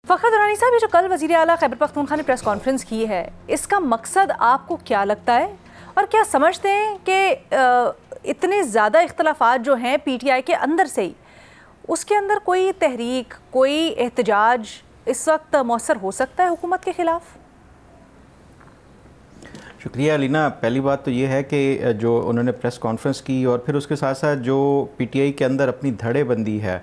फ़खर दुरानी साहब, ये जो कल वज़ीर आला खैबर पख्तूनख्वा ने प्रेस कॉन्फ्रेंस की है, इसका मकसद आपको क्या लगता है और क्या समझते हैं कि इतने ज़्यादा इख्तलाफात जो हैं PTI के अंदर से ही, उसके अंदर कोई तहरीक, कोई एहतजाज इस वक्त मौसर हो सकता है हुकूमत के ख़िलाफ़? शुक्रिया अलीना। पहली बात तो ये है कि जो उन्होंने प्रेस कॉन्फ्रेंस की और फिर उसके साथ साथ जो PTI के अंदर अपनी धड़ेबंदी है,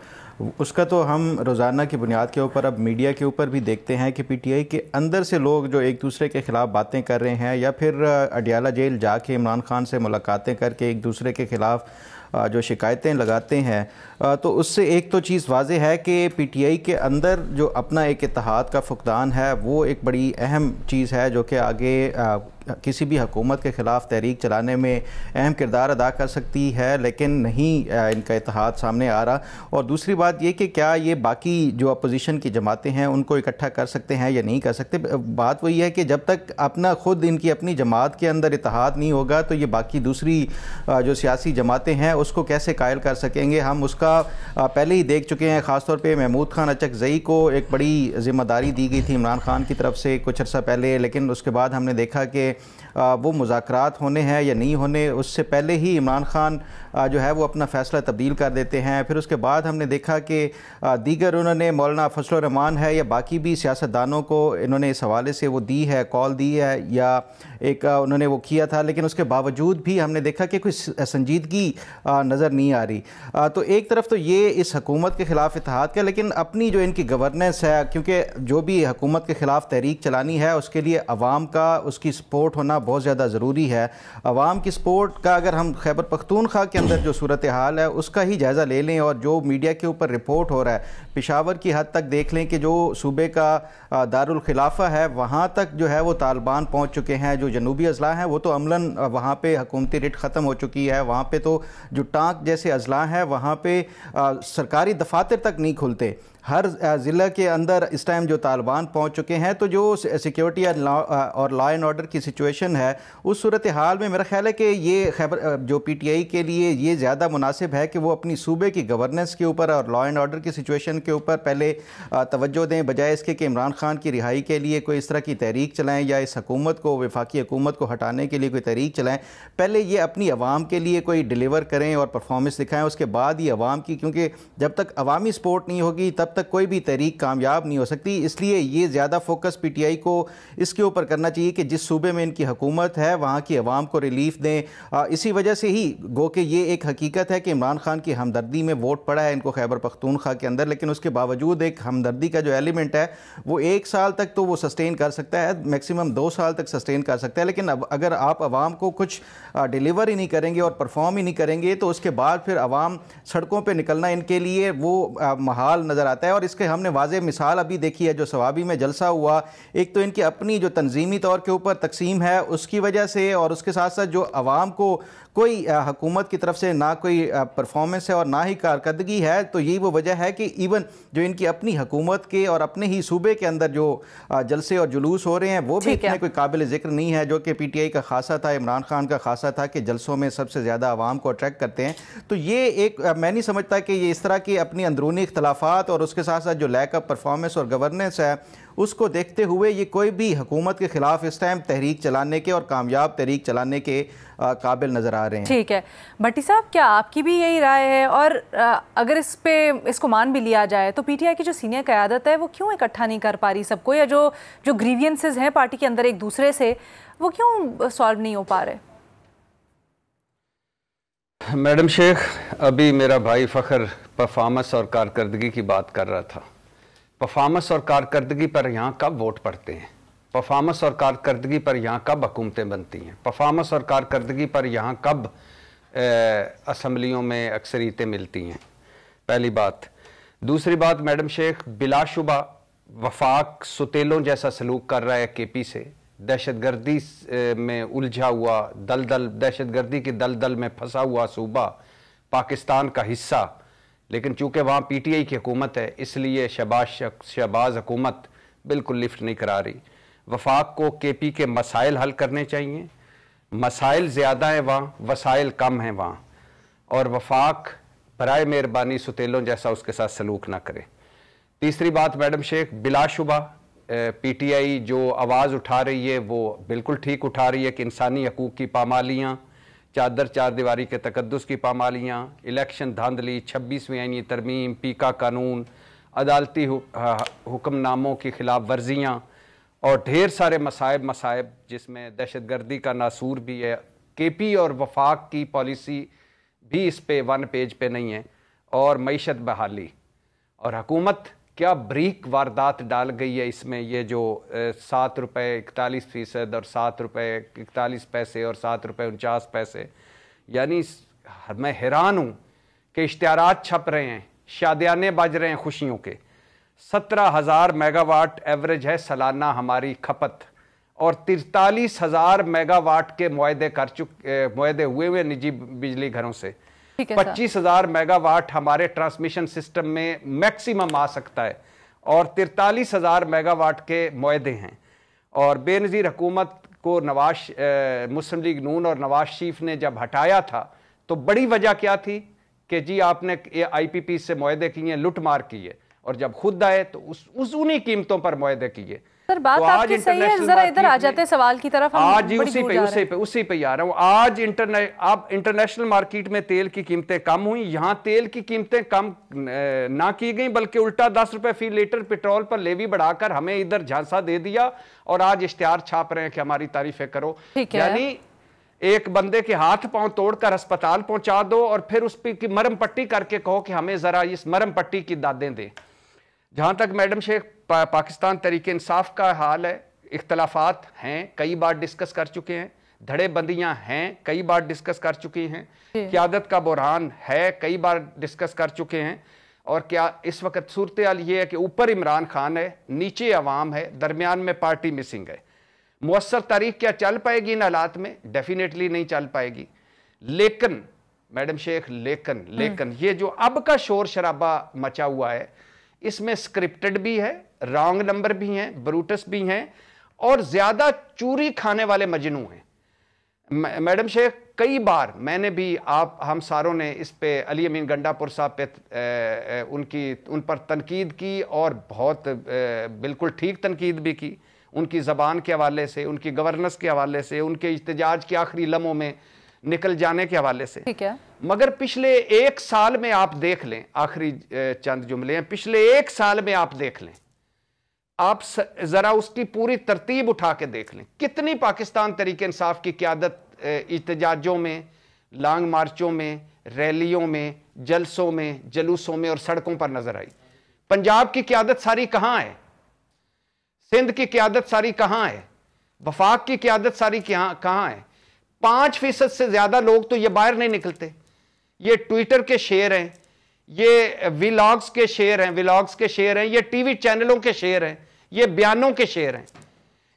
उसका तो हम रोज़ाना की बुनियाद के ऊपर अब मीडिया के ऊपर भी देखते हैं कि PTI के अंदर से लोग जो एक दूसरे के ख़िलाफ़ बातें कर रहे हैं या फिर अडियाला जेल जाके इमरान खान से मुलाकातें करके एक दूसरे के ख़िलाफ़ जो शिकायतें लगाते हैं, तो उससे एक तो चीज़ वाज़ेह है कि PTI के अंदर जो अपना एक इत्तेहाद का फुक़दान है वो एक बड़ी अहम चीज़ है जो कि आगे किसी भी हुकूमत के ख़िलाफ़ तहरीक चलाने में अहम किरदार अदा कर सकती है, लेकिन नहीं इनका इत्तेहाद सामने आ रहा। और दूसरी बात ये कि क्या ये बाकी जो अपोजिशन की जमातें हैं उनको इकट्ठा कर सकते हैं या नहीं कर सकते। बात वही है कि जब तक अपना ख़ुद इनकी अपनी जमात के अंदर इत्तेहाद नहीं होगा तो ये बाकी दूसरी जो सियासी जमातें हैं उसको कैसे कायल कर सकेंगे। हम उसका पहले ही देख चुके हैं, ख़ासतौर पर महमूद खान अचकज़ई को एक बड़ी ज़िम्मेदारी दी गई थी इमरान खान की तरफ से कुछ अर्सा पहले, लेकिन उसके बाद हमने देखा कि वो मुज़ाकरात होने हैं या नहीं होने, उससे पहले ही इमरान खान जो है वो अपना फ़ैसला तब्दील कर देते हैं। फिर उसके बाद हमने देखा कि दीगर उन्होंने मौलाना फजल रहमान है या बाकी भी सियासतदानों को इन्होंने इस हवाले से वो दी है, कॉल दी है या एक उन्होंने वो किया था, लेकिन उसके बावजूद भी हमने देखा कि कोई संजीदगी नज़र नहीं आ रही। तो एक तरफ तो ये इस हुकूमत के ख़िलाफ़ इत्तेहाद का, लेकिन अपनी जो इनकी गवर्नेंस है, क्योंकि जो भी हुकूमत के ख़िलाफ़ तहरीक चलानी है उसके लिए अवाम का उसकी सपोर्ट होना बहुत ज़्यादा ज़रूरी है। अवाम की सपोर्ट का अगर हम खैबर पख्तूनख्वा के अंदर जो सूरत हाल है उसका ही जायज़ा ले लें और जो मीडिया के ऊपर रिपोर्ट हो रहा है, पेशावर की हद तक देख लें कि जो सूबे का दारुल खिलाफा है वहाँ तक जो है वो तालिबान पहुँच चुके हैं। जो जनूबी अजला हैं वो तो अमलन वहाँ पे हुकूमती रिट ख़त्म हो चुकी है, वहाँ पे तो जो टांक जैसे अजला हैं वहाँ पे सरकारी दफातर तक नहीं खुलते। हर ज़िला के अंदर इस टाइम जो तालिबान पहुँच चुके हैं, तो जो सिक्योरिटी और लॉ एंड ऑर्डर की सिचुएशन है उस सूरत हाल में मेरा ख्याल है कि ये खैबर जो PTI के लिए ये ज़्यादा मुनासिब है कि वो अपनी सूबे की गवर्नेंस के ऊपर और लॉ एंड ऑर्डर की सिचुएशन के ऊपर पहले तवज्जो दें, बजाय इसके कि इमरान खान की रिहाई के लिए कोई इस तरह की तहरीक चलाएँ या इस हुकूमत को, वफाकी हुकूमत को हटाने के लिए कोई तहरीक चलाएँ। पहले ये अपनी आवाम के लिए कोई डिलीवर करें और परफॉर्मेंस दिखाएँ, उसके बाद ही आवाम की, क्योंकि जब तक अवामी सपोर्ट नहीं होगी तब तक कोई भी तहरीक कामयाब नहीं हो सकती। इसलिए ये ज़्यादा फोकस PTI को इसके ऊपर करना चाहिए कि जिस सूबे में इनकी हुकूमत है वहाँ की आवाम को रिलीफ दें। इसी वजह से ही गो कि ये एक हकीकत है कि इमरान खान की हमदर्दी में वोट पड़ा है इनको खैबर पख्तूनख्वा के अंदर, लेकिन उसके बावजूद एक हमदर्दी का जो एलिमेंट है वो 1 साल तक तो वो सस्टेन कर सकता है, मैक्सिमम 2 साल तक सस्टेन कर सकता है। लेकिन अब अगर आप आवाम को कुछ डिलीवर ही नहीं करेंगे और परफॉर्म ही नहीं करेंगे तो उसके बाद फिर आवाम सड़कों पर निकलना इनके लिए वो महाल नज़र आता है। और इसके हमने वाज़ेह मिसाल अभी देखी है जो सवाबी में जलसा हुआ, एक तो इनकी अपनी जो तंजीमी तौर के ऊपर तकसीम है उसकी वजह से, और उसके साथ साथ जो आवाम को कोई हुकूमत की तरफ से ना कोई परफॉर्मेंस है और ना ही कारकर्दगी है। तो यही वो वजह है कि इवन जो इनकी अपनी हुकूमत के और अपने ही सूबे के अंदर जो जलसे और जुलूस हो रहे हैं वो भी इतने कोई काबिल ज़िक्र नहीं है, जो कि PTI का खासा था, इमरान खान का खासा था कि जलसों में सबसे ज़्यादा आवाम को अट्रैक्ट करते हैं। तो ये एक मैं नहीं समझता कि ये इस तरह की अपनी अंदरूनी इख्तलाफात और उसके साथ साथ जो लैक ऑफ परफॉर्मेंस और गवर्नेंस है उसको देखते हुए ये कोई भी हुकूमत के ख़िलाफ़ इस टाइम तहरीक चलाने के और कामयाब तहरीक चलाने के काबिल नज़र आ रहे हैं। ठीक है भट्टी साहब, क्या आपकी भी यही राय है? और अगर इसको मान भी लिया जाए तो PTI की जो सीनियर क़यादत है वो क्यों इकट्ठा नहीं कर पा रही सबको, या जो ग्रीवियंसेस हैं पार्टी के अंदर एक दूसरे से वो क्यों सॉल्व नहीं हो पा रहे? मैडम शेख, अभी मेरा भाई फ़खर परफॉर्मेंस और कारकर्दगी की बात कर रहा था। परफॉर्मेंस और कारकर्दगी पर यहाँ कब वोट पड़ते हैं? परफॉर्मेंस और कारकर्दगी पर यहाँ कब हुकूमतें बनती हैं? परफॉर्मेंस और कारकर्दगी पर यहाँ कब असम्बलियों में अक्सरियतें मिलती हैं? पहली बात। दूसरी बात, मैडम शेख, बिलाशुबा वफाक सुतेलों जैसा सलूक कर रहा है KP से, दहशतगर्दी में उलझा हुआ दलदल, दहशतगर्दी की दलदल में फंसा हुआ सूबा, पाकिस्तान का हिस्सा, लेकिन चूँकि वहाँ PTI की हुकूमत है इसलिए शहबाज हुकूमत बिल्कुल लिफ्ट नहीं करा रही। वफाक को KP के मसाइल हल करने चाहिए, मसाइल ज़्यादा हैं वहाँ, वसाइल कम हैं वहाँ, और वफाक बराए मेहरबानी सुतेलों जैसा उसके साथ सलूक ना करे। तीसरी बात मैडम शेख, बिलाशुबा पीटीआई जो आवाज़ उठा रही है वो बिल्कुल ठीक उठा रही है कि इंसानी हकूक़ की पामालियाँ, चादर चार दीवारी के तकद्दुस की पामालियाँ, इलेक्शन धांधली, 26वीं आईनी तरमीम, पीका कानून, अदालती हुक्मनामों की खिलाफ वर्जियाँ और ढेर सारे मसाइब जिसमें दहशतगर्दी का नासूर भी है। केपी और वफाक की पॉलिसी भी इस पे 1 पेज पे नहीं है। और मईशत बहाली और हुकूमत क्या ब्रीक वारदात डाल गई है इसमें, ये जो 7 रुपये 41% और 7 रुपये 41 पैसे और 7 रुपये 49 पैसे, यानी मैं हैरान हूँ कि इश्तिहारात छप रहे हैं, शादियाने बज रहे हैं खुशियों के। 17,000 मेगावाट एवरेज है सालाना हमारी खपत और 43,000 मेगावाट के मुआहदे हुए निजी बिजली घरों से। 25,000 मेगावाट हमारे ट्रांसमिशन सिस्टम में मैक्सिमम आ सकता है और 43,000 मेगावाट के मुआहदे हैं। और बेनज़ीर हुकूमत को मुस्लिम लीग नून और नवाज शरीफ ने जब हटाया था तो बड़ी वजह क्या थी कि जी आपने IPP से मुआहदे किए, लुट मार की है, और जब खुद आए तो उन्हीं कीमतों पर मुआहदे किए। सर बात तो आपकी सही है, जरा इधर आ जाते सवाल की तरफ। आज ही उसी पे आ रहा हूँ। आज इंटरनेशनल मार्केट में तेल की कीमतें कम हुई, यहाँ तेल की कीमतें कम ना की गई बल्कि उल्टा 10 रुपए फी लीटर पेट्रोल पर लेवी बढ़ाकर हमें इधर झांसा दे दिया और आज इश्तिहार छाप रहे हैं कि हमारी तारीफें करो। यानी एक बंदे के हाथ पांव तोड़कर अस्पताल पहुंचा दो और फिर उस पर मरम पट्टी करके कहो कि हमें जरा इस मरम पट्टी की दादें दें। जहां तक मैडम शेख पाकिस्तान तरीके इंसाफ का हाल है, इख्तलाफात हैं, कई बार डिस्कस कर चुके हैं, धड़ेबंदियां हैं, कई बार डिस्कस कर चुकी हैं, क़यादत का बुरहान है, कई बार डिस्कस कर चुके हैं। और क्या इस वक्त सूरत हाल ये है कि ऊपर इमरान खान है, नीचे अवाम है, दरमियान में पार्टी मिसिंग है। मुअस्सर तारीख क्या चल पाएगी इन हालात में? डेफिनेटली नहीं चल पाएगी। लेकिन मैडम शेख लेकिन ये जो अब का शोर शराबा मचा हुआ है इसमें स्क्रिप्टेड भी है, रॉन्ग नंबर भी हैं, ब्रूटस भी हैं और ज्यादा चूरी खाने वाले मजनू हैं। मैडम शेख कई बार मैंने भी हम सारों ने इस पे अली अमीन गंडापुर साहब पे उन पर तनकीद की और बहुत बिल्कुल ठीक तनकीद भी की, उनकी ज़बान के हवाले से, उनकी गवर्नेंस के हवाले से, उनके इhtजाज के आखिरी लम्हों में निकल जाने के हवाले से। ठीक है। मगर पिछले 1 साल में आप देख लें, आखिरी चंद जुमले हैं, पिछले 1 साल में आप देख लें, आप जरा उसकी पूरी तरतीब उठा के देख लें, कितनी पाकिस्तान तरीके इंसाफ की क़यादत इhtजाजों में, लॉन्ग मार्चों में, रैलियों में, जलसों में, जलूसों में और सड़कों पर नजर आई। पंजाब की क़यादत सारी कहाँ है? सिंध की क़यादत सारी कहाँ है? वफाक की क़यादत सारी कहाँ है? 5% से ज्यादा लोग तो ये बाहर नहीं निकलते। ये ट्विटर के शेयर हैं, ये व्लॉग्स के शेयर हैं, ये टीवी चैनलों के शेयर हैं, ये बयानों के शेयर हैं।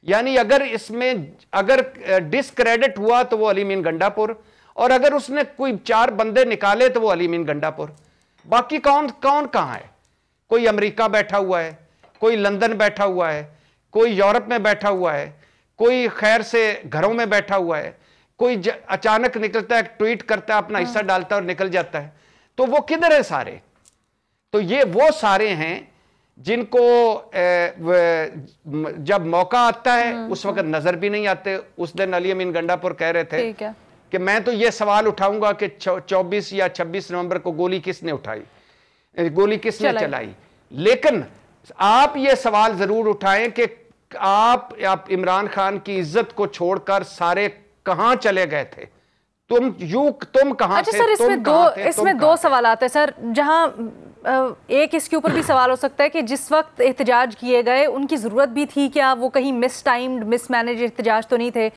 यानी अगर डिस्क्रेडिट हुआ तो वो अली मीन गंडापुर, और अगर उसने कोई 4 बंदे निकाले तो वो अली मीन गंडापुर। बाकी कौन कहां है? कोई अमेरिका बैठा हुआ है, कोई लंदन बैठा हुआ है, कोई यूरोप में बैठा हुआ है, कोई खैर से घरों में बैठा हुआ है, कोई अचानक निकलता है, ट्वीट करता है, अपना हिस्सा डालता है और निकल जाता है। तो वो किधर है सारे? तो ये वो सारे हैं जिनको जब मौका आता है उस वक्त नजर भी नहीं आते। उस दिन अली अमीन गंडापुर कह रहे थे कि मैं तो ये सवाल उठाऊंगा कि 24 या 26 नवंबर को गोली किसने उठाई, गोली किसने चलाई। लेकिन आप ये सवाल जरूर उठाएं कि आप इमरान खान की इज्जत को छोड़कर सारे कहां चले गए थे? तुम कहां थे? सर इसमें दो सवाल आते हैं सर, जहां एक इसके ऊपर भी सवाल हो सकता है कि जिस वक्त एहतजाज किए गए उनकी ज़रूरत भी थी क्या? वो कहीं मिस टाइम्ड, मिसमैनेज एहतजाज तो नहीं थे?